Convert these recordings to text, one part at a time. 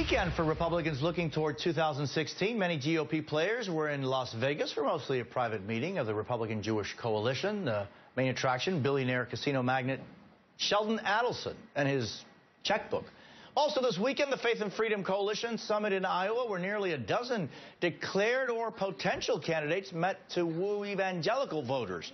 weekend for Republicans looking toward 2016. Many GOP players were in Las Vegas for mostly a private meeting of the Republican Jewish Coalition. The main attraction, billionaire casino magnate Sheldon Adelson and his checkbook. Also this weekend, the Faith and Freedom Coalition summit in Iowa, where nearly a dozen declared or potential candidates met to woo evangelical voters.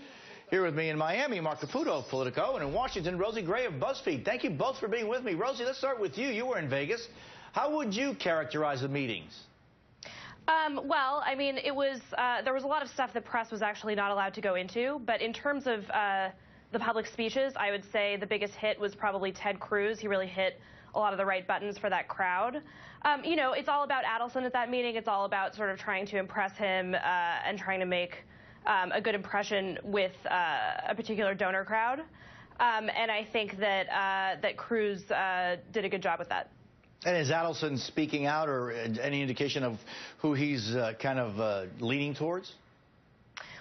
Here with me in Miami, Mark Caputo of Politico, and in Washington, Rosie Gray of BuzzFeed. Thank you both for being with me. Rosie, let's start with you. You were in Vegas. How would you characterize the meetings? Well, I mean, it was there was a lot of stuff the press was actually not allowed to go into. But in terms of the public speeches, I would say the biggest hit was probably Ted Cruz. He really hit a lot of the right buttons for that crowd. You know, it's all about Adelson at that meeting. It's all about sort of trying to impress him and trying to make a good impression with a particular donor crowd. And I think that that Cruz did a good job with that. And is Adelson speaking out, or any indication of who he's kind of leaning towards?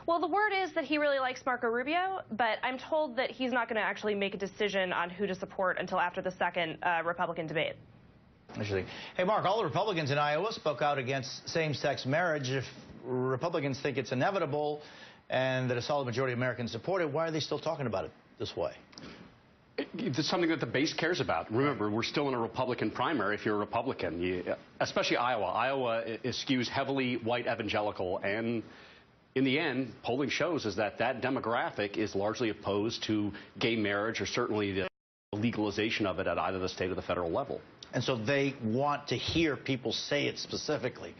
Well, the word is that he really likes Marco Rubio, but I'm told that he's not going to actually make a decision on who to support until after the second Republican debate. Interesting. Hey, Mark, all the Republicans in Iowa spoke out against same-sex marriage. If Republicans think it's inevitable and that a solid majority of Americans support it, why are they still talking about it this way? It's something that the base cares about. Remember, we're still in a Republican primary if you're a Republican, especially Iowa. Iowa skews heavily white evangelical, and in the end, polling shows is that that demographic is largely opposed to gay marriage, or certainly the legalization of it at either the state or the federal level. And so they want to hear people say it specifically.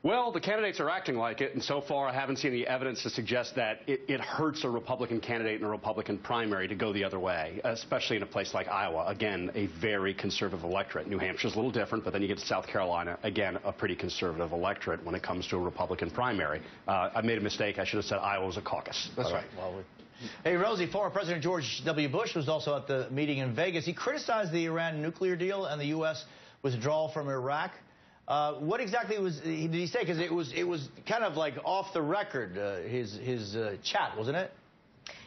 Well, the candidates are acting like it, and so far I haven't seen any evidence to suggest that it hurts a Republican candidate in a Republican primary to go the other way, especially in a place like Iowa. Again, a very conservative electorate. New Hampshire's a little different, but then you get to South Carolina, again, a pretty conservative electorate when it comes to a Republican primary. I made a mistake. I should have said Iowa was a caucus. That's right. Well, hey, Rosie, former President George W. Bush was also at the meeting in Vegas. He criticized the Iran nuclear deal and the U.S. withdrawal from Iraq. What exactly did he say? Because it was kind of like off the record, his chat, wasn't it?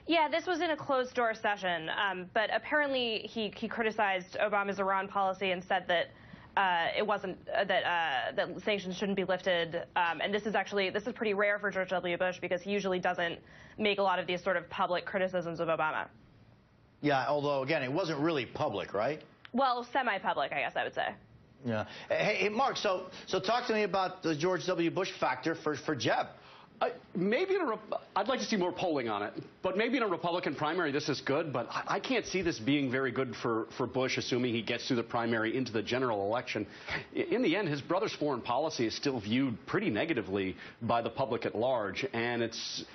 Yeah, this was in a closed-door session, but apparently he criticized Obama's Iran policy and said that it wasn't that sanctions shouldn't be lifted. And this is pretty rare for George W. Bush, because he usually doesn't make a lot of these sort of public criticisms of Obama. Yeah, although again, it wasn't really public, right? Well, semi-public, I guess I would say. Yeah. Hey, Mark, so talk to me about the George W. Bush factor for Jeb. Maybe I'd like to see more polling on it, but maybe in a Republican primary this is good, but I can't see this being very good for Bush, assuming he gets through the primary into the general election. In the end, his brother's foreign policy is still viewed pretty negatively by the public at large, and it's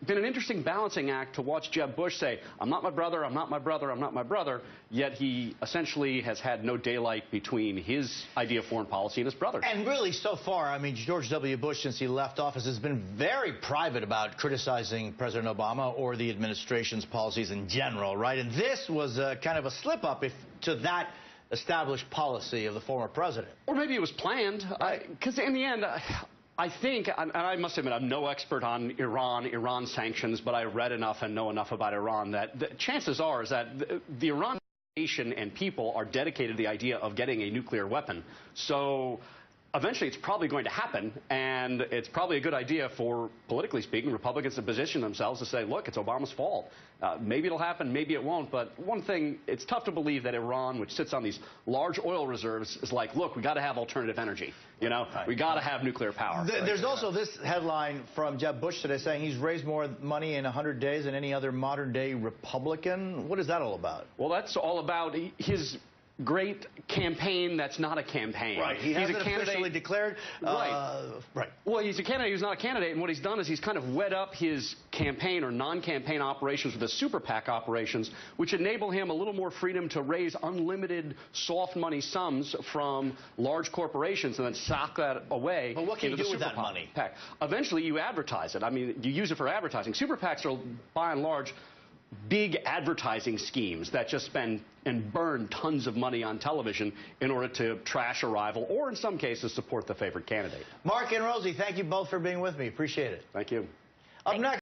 been an interesting balancing act to watch Jeb Bush say, I'm not my brother, I'm not my brother, I'm not my brother, yet he essentially has had no daylight between his idea of foreign policy and his brother's. And really, so far, I mean, George W. Bush, since he left office, has been very private about criticizing President Obama or the administration's policies in general, right? And this was kind of a slip-up to that established policy of the former president. Or maybe it was planned, because in the end, I think, and I must admit, I'm no expert on Iran sanctions, but I read enough and know enough about Iran that the chances are is that the Iran nation and people are dedicated to the idea of getting a nuclear weapon. So eventually it's probably going to happen, and it's probably a good idea for, politically speaking, Republicans to position themselves to say, look, it's Obama's fault. Maybe it'll happen, maybe it won't, but one thing, it's tough to believe that Iran, which sits on these large oil reserves, is like, look, we got to have alternative energy. You know, we got to have nuclear power. There's also this headline from Jeb Bush today saying he's raised more money in 100 days than any other modern-day Republican. What is that all about? Well, that's all about his great campaign that's not a campaign. Right. He's a candidate officially declared. Right. Right. Well, he's a candidate who's not a candidate, and what he's done is he's kind of wed up his campaign or non-campaign operations with the super PAC operations, which enable him a little more freedom to raise unlimited soft money sums from large corporations and then sock that away. But what can you do with that money? PAC. Eventually, you advertise it. I mean, you use it for advertising. Super PACs are, by and large, big advertising schemes that just spend and burn tons of money on television in order to trash a rival or, in some cases, support the favorite candidate. Mark and Rosie, thank you both for being with me. Appreciate it. Thank you. Up next.